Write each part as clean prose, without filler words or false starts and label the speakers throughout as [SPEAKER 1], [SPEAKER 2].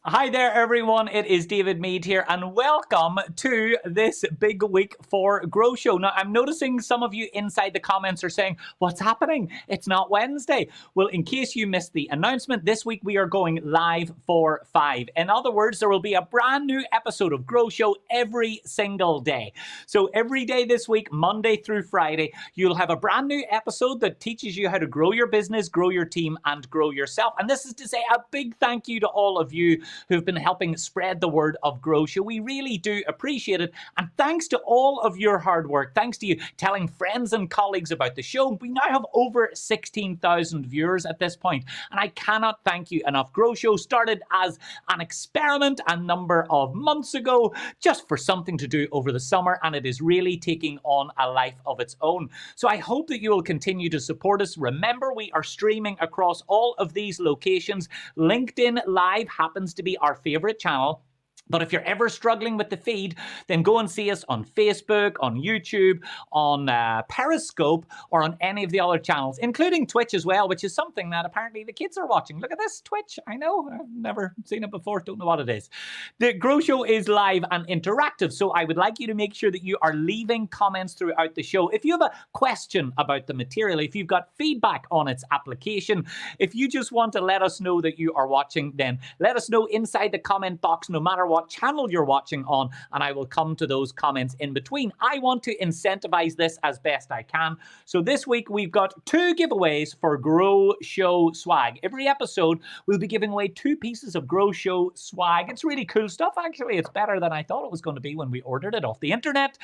[SPEAKER 1] Hi there, everyone. It is David Meade here, and welcome to this big week for GrowShow. Now, I'm noticing some of you inside the comments are saying, what's happening? It's not Wednesday. Well, in case you missed the announcement, this week we are going live for 5. In other words, there will be a brand new episode of GrowShow every single day. So every day this week, Monday through Friday, you'll have a brand new episode that teaches you how to grow your business, grow your team, and grow yourself. And this is to say a big thank you to all of you who've been helping spread the word of GrowShow. We really do appreciate it. And thanks to all of your hard work, thanks to you telling friends and colleagues about the show, we now have over 16,000 viewers at this point. And I cannot thank you enough. GrowShow started as an experiment a number of months ago, just for something to do over the summer, and it is really taking on a life of its own. So I hope that you will continue to support us. Remember, we are streaming across all of these locations. LinkedIn Live happens to be our favorite channel. But if you're ever struggling with the feed, then go and see us on Facebook, on YouTube, on Periscope, or on any of the other channels, including Twitch as well, which is something that apparently the kids are watching. Look at this, Twitch. I know, I've never seen it before, don't know what it is. The GrowShow is live and interactive, so I would like you to make sure that you are leaving comments throughout the show. If you have a question about the material, if you've got feedback on its application, if you just want to let us know that you are watching, then let us know inside the comment box, no matter what channel you're watching on, and I will come to those comments in between. I want to incentivize this as best I can. So this week we've got 2 giveaways for GrowShow swag. Every episode we'll be giving away 2 pieces of GrowShow swag. It's really cool stuff, actually. It's better than I thought it was going to be when we ordered it off the internet.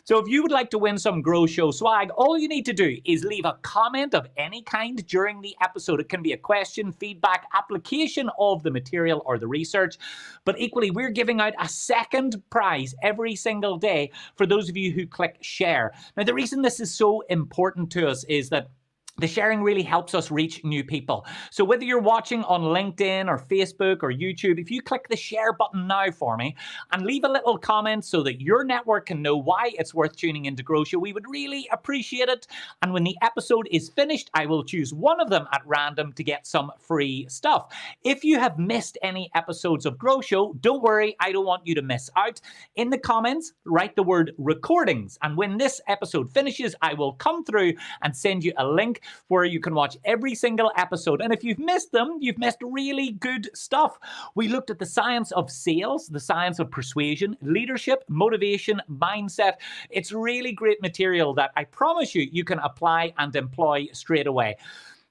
[SPEAKER 1] So if you would like to win some GrowShow swag, all you need to do is leave a comment of any kind during the episode. It can be a question, feedback, application of the material or the research. But equally, we're giving out a second prize every single day for those of you who click share. Now, the reason this is so important to us is that the sharing really helps us reach new people. So whether you're watching on LinkedIn or Facebook or YouTube, if you click the share button now for me and leave a little comment so that your network can know why it's worth tuning into GrowShow, we would really appreciate it. And when the episode is finished, I will choose one of them at random to get some free stuff. If you have missed any episodes of GrowShow, don't worry, I don't want you to miss out. In the comments, write the word recordings. And when this episode finishes, I will come through and send you a link where you can watch every single episode. And if you've missed them, you've missed really good stuff. We looked at the science of sales, the science of persuasion, leadership, motivation, mindset. It's really great material that I promise you, you can apply and employ straight away.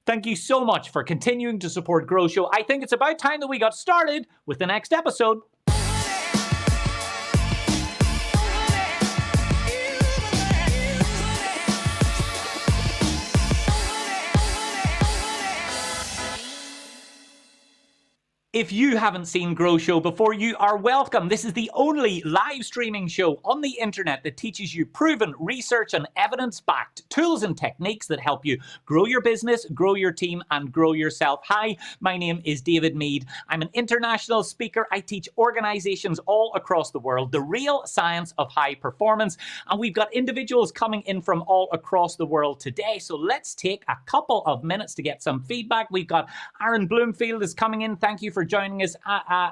[SPEAKER 1] Thank you so much for continuing to support GrowShow. I think it's about time that we got started with the next episode. If you haven't seen GrowShow before, you are welcome. This is the only live streaming show on the internet that teaches you proven research and evidence-backed tools and techniques that help you grow your business, grow your team, and grow yourself. Hi, my name is David Meade. I'm an international speaker. I teach organizations all across the world the real science of high performance, and we've got individuals coming in from all across the world today. So let's take a couple of minutes to get some feedback. We've got Aaron Bloomfield is coming in. Thank you for joining us,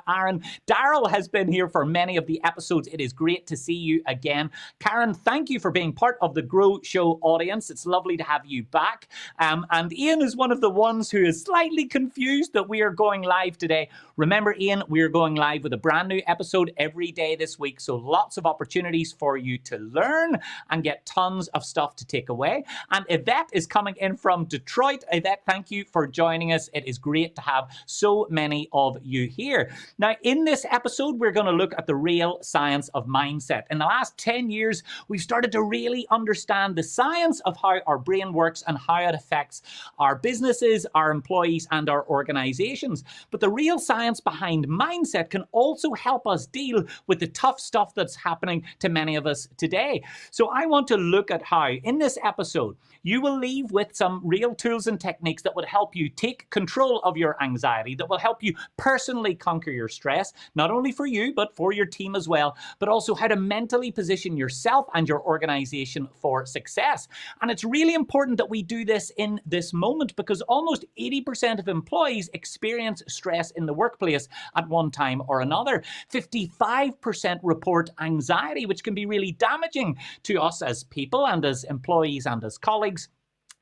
[SPEAKER 1] Aaron. Daryl has been here for many of the episodes. It is great to see you again. Karen, thank you for being part of the GrowShow audience. It's lovely to have you back. And Ian is one of the ones who is slightly confused that we are going live today. Remember, Ian, we are going live with a brand new episode every day this week. So lots of opportunities for you to learn and get tons of stuff to take away. And Yvette is coming in from Detroit. Yvette, thank you for joining us. It is great to have so many of you here. Now, in this episode, we're going to look at the real science of mindset. In the last 10 years, we've started to really understand the science of how our brain works and how it affects our businesses, our employees, and our organizations. But the real science behind mindset can also help us deal with the tough stuff that's happening to many of us today. So I want to look at how, in this episode, you will leave with some real tools and techniques that would help you take control of your anxiety, that will help you personally conquer your stress, not only for you, but for your team as well, but also how to mentally position yourself and your organization for success. And it's really important that we do this in this moment because almost 80% of employees experience stress in the workplace at one time or another. 55% report anxiety, which can be really damaging to us as people and as employees and as colleagues.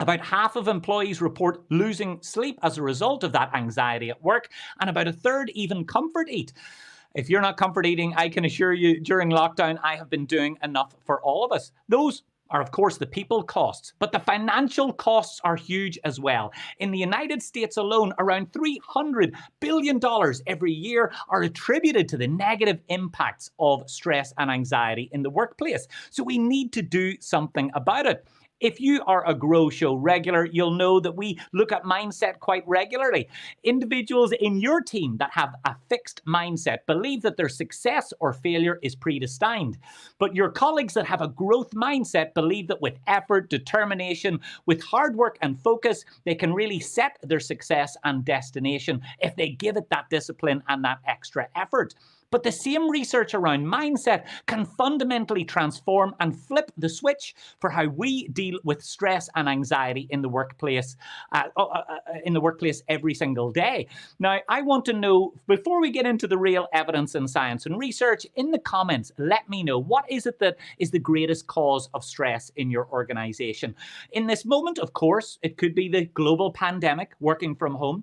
[SPEAKER 1] About half of employees report losing sleep as a result of that anxiety at work, and about a third even comfort eat. If you're not comfort eating, I can assure you during lockdown, I have been doing enough for all of us. Those are, of course, the people costs, but the financial costs are huge as well. In the United States alone, around $300 billion every year are attributed to the negative impacts of stress and anxiety in the workplace. So we need to do something about it. If you are a GrowShow regular, you'll know that we look at mindset quite regularly. Individuals in your team that have a fixed mindset believe that their success or failure is predestined. But your colleagues that have a growth mindset believe that with effort, determination, with hard work and focus, they can really set their success and destination if they give it that discipline and that extra effort. But the same research around mindset can fundamentally transform and flip the switch for how we deal with stress and anxiety in the workplace, every single day. Now, I want to know, before we get into the real evidence and science and research, in the comments, let me know what is it that is the greatest cause of stress in your organization. In this moment, of course, it could be the global pandemic, working from home.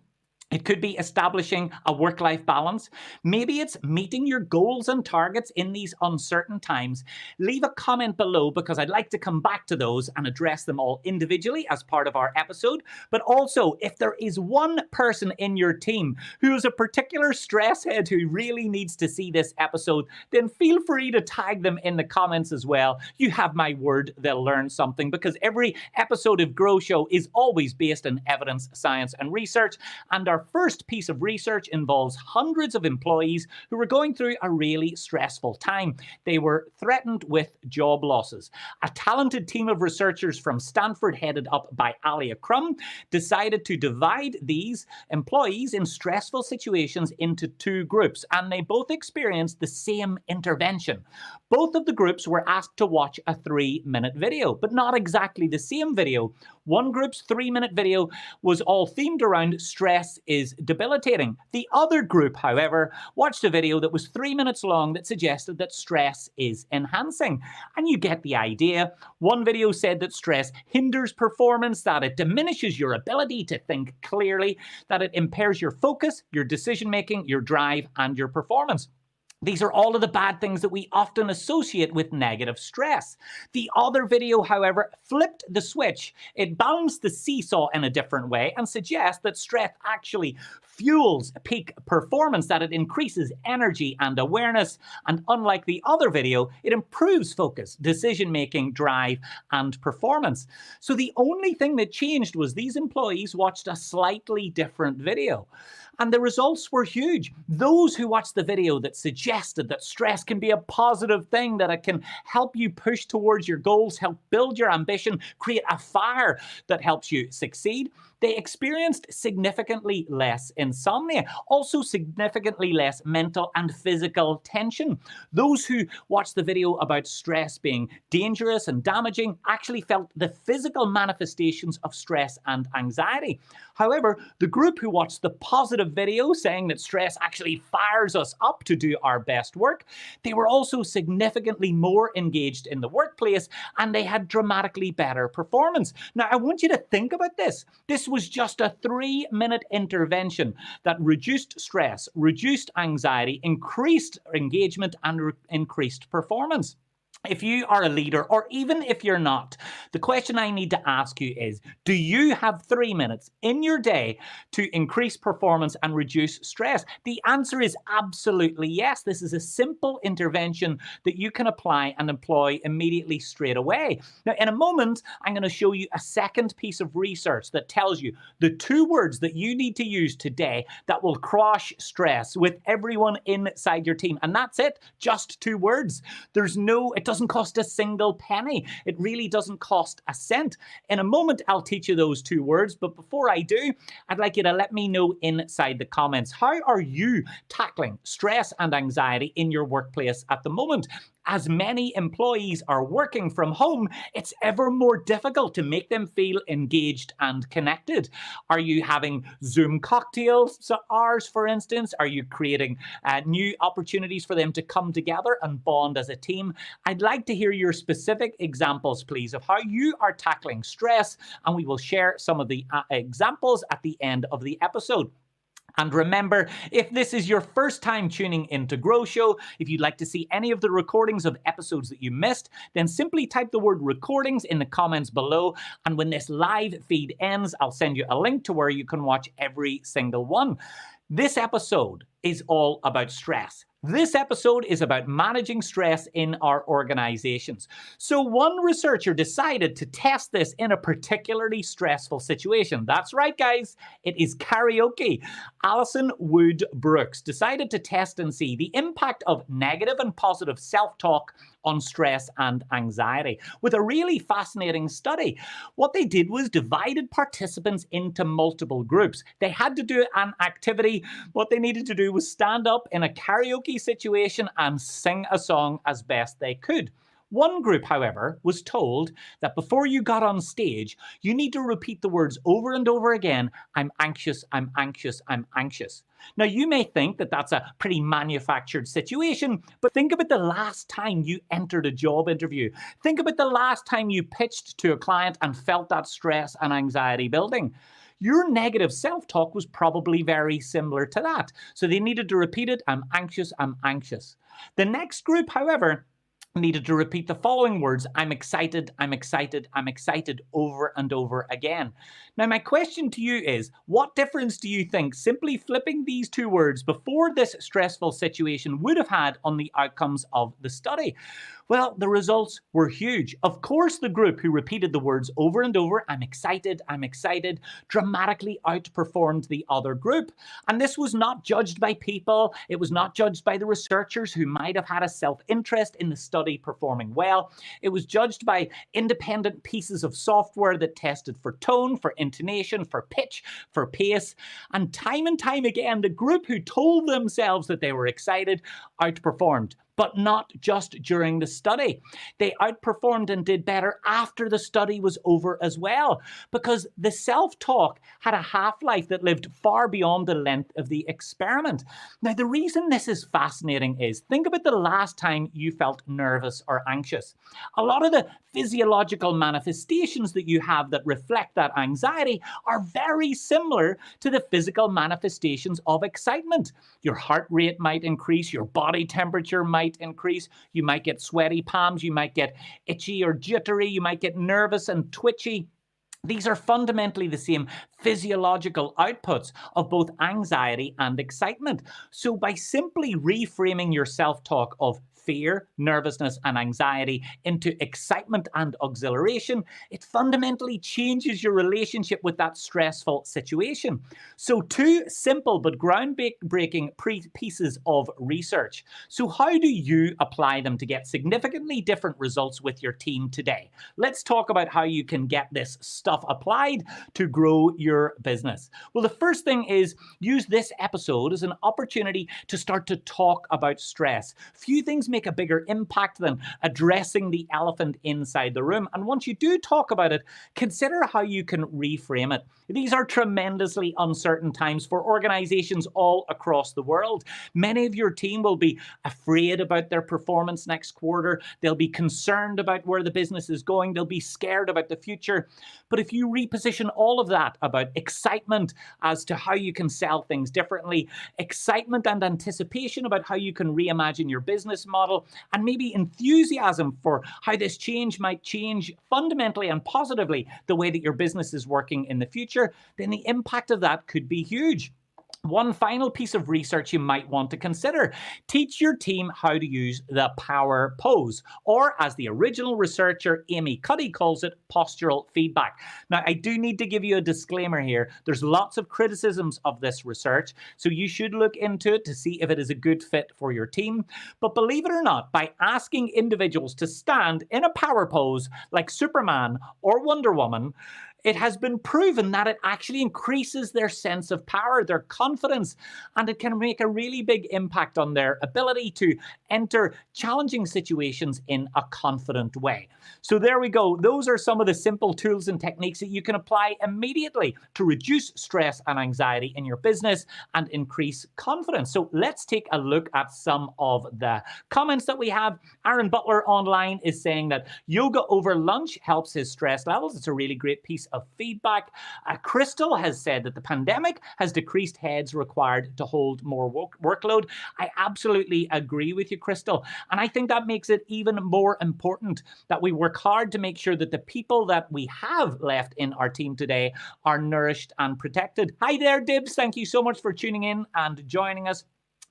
[SPEAKER 1] It could be establishing a work-life balance. Maybe it's meeting your goals and targets in these uncertain times. Leave a comment below because I'd like to come back to those and address them all individually as part of our episode. But also, if there is one person in your team who is a particular stress head who really needs to see this episode, then feel free to tag them in the comments as well. You have my word, they'll learn something because every episode of GrowShow is always based on evidence, science, and research. And our first piece of research involves hundreds of employees who were going through a really stressful time. They were threatened with job losses. A talented team of researchers from Stanford, headed up by Alia Crum, decided to divide these employees in stressful situations into two groups, and they both experienced the same intervention. Both of the groups were asked to watch a 3-minute video, but not exactly the same video. One group's 3-minute video was all themed around stress is debilitating. The other group, however, watched a video that was 3 minutes long that suggested that stress is enhancing. And you get the idea. One video said that stress hinders performance, that it diminishes your ability to think clearly, that it impairs your focus, your decision-making, your drive, and your performance. These are all of the bad things that we often associate with negative stress. The other video, however, flipped the switch. It balanced the seesaw in a different way and suggests that stress actually fuels peak performance, that it increases energy and awareness. And unlike the other video, it improves focus, decision-making, drive, and performance. So the only thing that changed was these employees watched a slightly different video. And the results were huge. Those who watched the video that suggested that stress can be a positive thing, that it can help you push towards your goals, help build your ambition, create a fire that helps you succeed, they experienced significantly less insomnia, also significantly less mental and physical tension. Those who watched the video about stress being dangerous and damaging actually felt the physical manifestations of stress and anxiety. However, the group who watched the positive video saying that stress actually fires us up to do our best work, they were also significantly more engaged in the workplace and they had dramatically better performance. Now, I want you to think about this. This was just a 3-minute intervention that reduced stress, reduced anxiety, increased engagement, and increased performance. If you are a leader, or even if you're not, the question I need to ask you is, do you have 3 minutes in your day to increase performance and reduce stress? The answer is absolutely yes. This is a simple intervention that you can apply and employ immediately straight away. Now, in a moment, I'm going to show you a second piece of research that tells you the 2 words that you need to use today that will crush stress with everyone inside your team. And that's it, just 2 words. It doesn't cost a single penny. It really doesn't cost a cent. In a moment, I'll teach you those two words, but before I do, I'd like you to let me know inside the comments, how are you tackling stress and anxiety in your workplace at the moment? As many employees are working from home, it's ever more difficult to make them feel engaged and connected. Are you having Zoom cocktails hours, for instance? Are you creating new opportunities for them to come together and bond as a team? I'd like to hear your specific examples, please, of how you are tackling stress, and we will share some of the examples at the end of the episode. And remember, if this is your first time tuning into GrowShow, if you'd like to see any of the recordings of episodes that you missed, then simply type the word recordings in the comments below. And when this live feed ends, I'll send you a link to where you can watch every single one. This episode is all about stress. This episode is about managing stress in our organizations. So one researcher decided to test this in a particularly stressful situation. That's right, guys. It is karaoke. Alison Wood Brooks decided to test and see the impact of negative and positive self-talk on stress and anxiety with a really fascinating study. What they did was divided participants into multiple groups. They had to do an activity. What they needed to do was stand up in a karaoke situation and sing a song as best they could. One group, however, was told that before you got on stage, you need to repeat the words over and over again, I'm anxious, I'm anxious, I'm anxious. Now, you may think that that's a pretty manufactured situation, but think about the last time you entered a job interview. Think about the last time you pitched to a client and felt that stress and anxiety building. Your negative self-talk was probably very similar to that. So they needed to repeat it, I'm anxious, I'm anxious. The next group, however, needed to repeat the following words, I'm excited, I'm excited, I'm excited, over and over again. Now, my question to you is, what difference do you think simply flipping these two words before this stressful situation would have had on the outcomes of the study? Well, the results were huge. Of course, the group who repeated the words over and over, I'm excited, dramatically outperformed the other group. And this was not judged by people. It was not judged by the researchers who might have had a self-interest in the study performing well. It was judged by independent pieces of software that tested for tone, for intonation, for pitch, for pace. And time again, the group who told themselves that they were excited outperformed. But not just during the study. They outperformed and did better after the study was over as well, because the self-talk had a half-life that lived far beyond the length of the experiment. Now, the reason this is fascinating is, think about the last time you felt nervous or anxious. A lot of the physiological manifestations that you have that reflect that anxiety are very similar to the physical manifestations of excitement. Your heart rate might increase, your body temperature might increase, you might get sweaty palms, you might get itchy or jittery, you might get nervous and twitchy. These are fundamentally the same physiological outputs of both anxiety and excitement. So by simply reframing your self-talk of fear, nervousness, and anxiety into excitement and exhilaration, it fundamentally changes your relationship with that stressful situation. So two simple but groundbreaking pieces of research. So how do you apply them to get significantly different results with your team today? Let's talk about how you can get this stuff applied to grow your business. Well, the first thing is use this episode as an opportunity to start to talk about stress. Few things make a bigger impact than addressing the elephant inside the room. And once you do talk about it, consider how you can reframe it. These are tremendously uncertain times for organizations all across the world. Many of your team will be afraid about their performance next quarter. They'll be concerned about where the business is going. They'll be scared about the future. But if you reposition all of that about excitement as to how you can sell things differently, excitement and anticipation about how you can reimagine your business model, and maybe enthusiasm for how this change might change fundamentally and positively the way that your business is working in the future, then the impact of that could be huge. One final piece of research you might want to consider. Teach your team how to use the power pose, or as the original researcher Amy Cuddy calls it, postural feedback. Now, I do need to give you a disclaimer here. There's lots of criticisms of this research, so you should look into it to see if it is a good fit for your team. But believe it or not, by asking individuals to stand in a power pose like Superman or Wonder Woman, it has been proven that it actually increases their sense of power, their confidence, and it can make a really big impact on their ability to enter challenging situations in a confident way. So there we go. Those are some of the simple tools and techniques that you can apply immediately to reduce stress and anxiety in your business and increase confidence. So let's take a look at some of the comments that we have. Aaron Butler online is saying that yoga over lunch helps his stress levels. It's a really great piece of feedback. Crystal has said that the pandemic has decreased heads required to hold more workload. I absolutely agree with you, Crystal. And I think that makes it even more important that we work hard to make sure that the people that we have left in our team today are nourished and protected. Hi there, Dibs. Thank you so much for tuning in and joining us.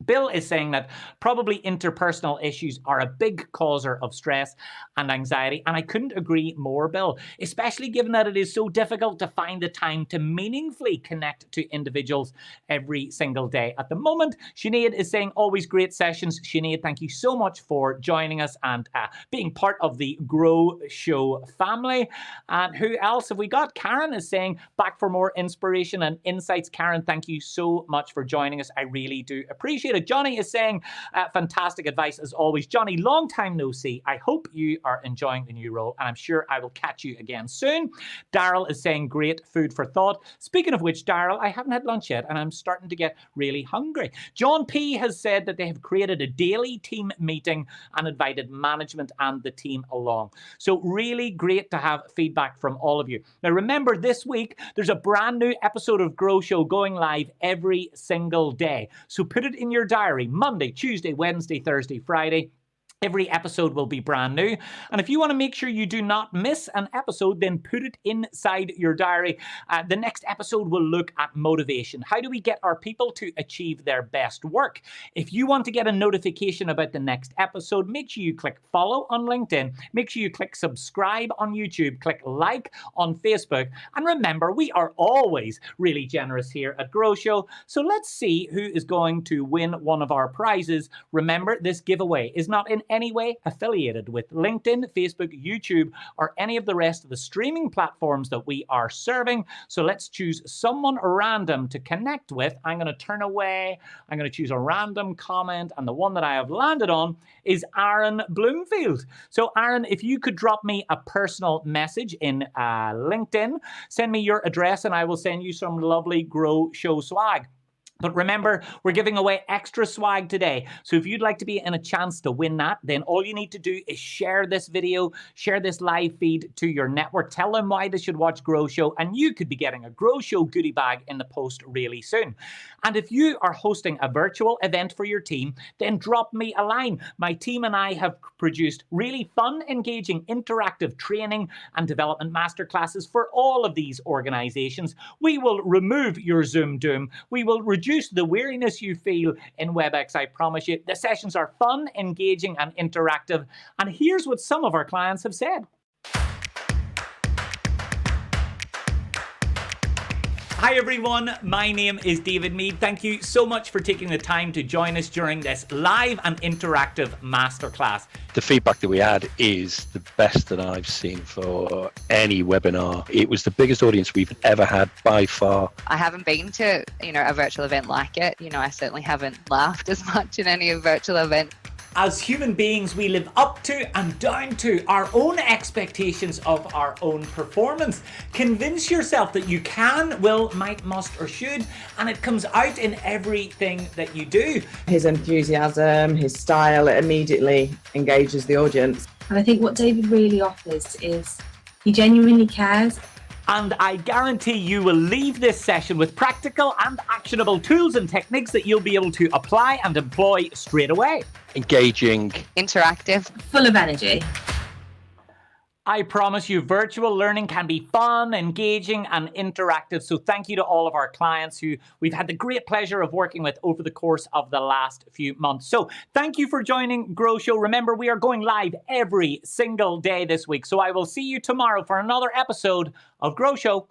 [SPEAKER 1] Bill is saying that probably interpersonal issues are a big causer of stress and anxiety. And I couldn't agree more, Bill, especially given that it is so difficult to find the time to meaningfully connect to individuals every single day. At the moment, Sinead is saying always great sessions. Sinead, thank you so much for joining us and being part of the GrowShow family. And who else have we got? Karen is saying back for more inspiration and insights. Karen, thank you so much for joining us. I really do appreciate it. Johnny is saying fantastic advice as always. Johnny, long time no see. I hope you are enjoying the new role, and I'm sure I will catch you again soon. Daryl is saying great food for thought. Speaking of which, Daryl, I haven't had lunch yet, and I'm starting to get really hungry. John P has said that they have created a daily team meeting and invited management and the team along. So really great to have feedback from all of you. Now remember, this week there's a brand new episode of GrowShow going live every single day. So put it in your diary: Monday, Tuesday, Wednesday, Thursday, Friday. Every episode will be brand new. And if you want to make sure you do not miss an episode, then put it inside your diary. The next episode will look at motivation. How do we get our people to achieve their best work? If you want to get a notification about the next episode, make sure you click follow on LinkedIn. Make sure you click subscribe on YouTube. Click like on Facebook. And remember, we are always really generous here at GrowShow. So let's see who is going to win one of our prizes. Remember, this giveaway is not in any way affiliated with LinkedIn, Facebook, YouTube, or any of the rest of the streaming platforms that we are serving. So let's choose someone random to connect with. I'm going to turn away. I'm going to choose a random comment, and the one that I have landed on is Aaron Bloomfield. So Aaron, if you could drop me a personal message in LinkedIn, send me your address and I will send you some lovely GrowShow swag. But remember, we're giving away extra swag today. So if you'd like to be in a chance to win that, then all you need to do is share this video, share this live feed to your network. Tell them why they should watch GrowShow, and you could be getting a GrowShow goodie bag in the post really soon. And if you are hosting a virtual event for your team, then drop me a line. My team and I have produced really fun, engaging, interactive training and development masterclasses for all of these organizations. We will remove your Zoom doom. We will reduce the weariness you feel in WebEx, I promise you. The sessions are fun, engaging, and interactive. And here's what some of our clients have said. Hi everyone, my name is David Meade. Thank you so much for taking the time to join us during this live and interactive masterclass.
[SPEAKER 2] The feedback that we had is the best that I've seen for any webinar. It was the biggest audience we've ever had by far.
[SPEAKER 3] I haven't been to, a virtual event like it. I certainly haven't laughed as much in any virtual event.
[SPEAKER 1] As human beings, we live up to and down to our own expectations of our own performance. Convince yourself that you can, will, might, must, or should, and it comes out in everything that you do.
[SPEAKER 4] His enthusiasm, his style, it immediately engages the audience.
[SPEAKER 5] And I think what David really offers is he genuinely cares.
[SPEAKER 1] And I guarantee you will leave this session with practical and actionable tools and techniques that you'll be able to apply and employ straight away.
[SPEAKER 2] Engaging,
[SPEAKER 3] interactive,
[SPEAKER 5] full of energy.
[SPEAKER 1] I promise you, virtual learning can be fun, engaging, and interactive. So thank you to all of our clients who we've had the great pleasure of working with over the course of the last few months. So thank you for joining GrowShow. Remember, we are going live every single day this week. So I will see you tomorrow for another episode of GrowShow.